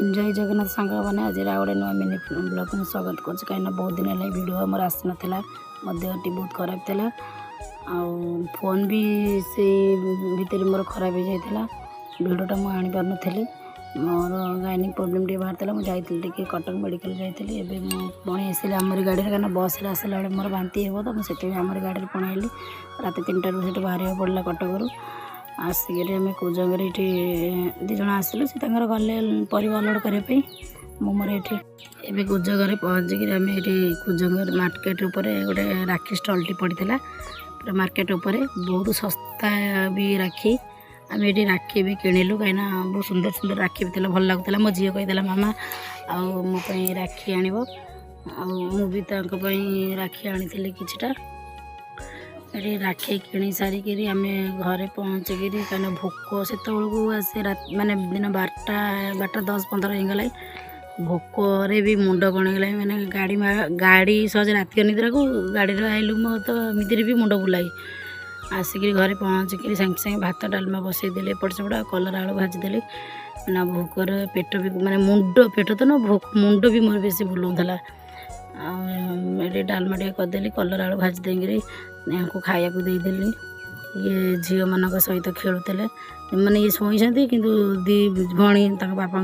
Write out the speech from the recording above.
जय जगन्नाथ सांग मैंने आज गोटे नुआ मिनी ब्लॉग में स्वागत कर कहीं बहुत दिन है वीडियो आमर आसी नाला देहटी बहुत खराब था फोन भी से भितर मोर खराब हो जाता भिडटा मुझे आनी पार नी मोर गायनिक प्रोब्लेम टे बाहर था मुझे टे कटक मेडिकल जाइली एवं पुणी आसली आमरी गाड़ी कहीं बस आसला बेले मोर बांती हे तो मुझे आमरी गाड़ी पलैली रात 3टार से बाहर पड़ा कटक आसिक आम कुजंग ये दिज आसलु से गले परिवा लोड करने मोर ये कुजंग पहुँचिक आम ये कुजंग मार्केट गोटे राखी स्टल्टी पड़ा पूरा मार्केट उपर बहुत सस्ता भी राखी आम ये राखी भी किणिलु कहीं बहुत सुंदर सुंदर राखी भी भल लगुला मो झी कही मामा आई राखी आण मुझे राखी आनी किटा ये राखी किणी सारिक आम घरे पहुँचिक कहीं भोक से आसे माने दिन 12:10-15 होगला भोकरे भी मुंड कण गला मैंने गाड़ी सहज रात निद्रा को गाड़ी आइलु मो तो एमती भी मुंड बुलाई आसिक घरे पहुँचिक सागे सागे भात डालमा बसईदे एपट सेपट कलर आलू भाजीदेली ना भोकर पेट भी माने मुंड पेट तो ना मुंड भी मोर बेसी बुलाऊला ये डालमा टे करदेली कलर आलू भाजी देंगे को खाया देदेली ये झील मान सहित खेलुले मैंने ये शोई कि दी भणी बापा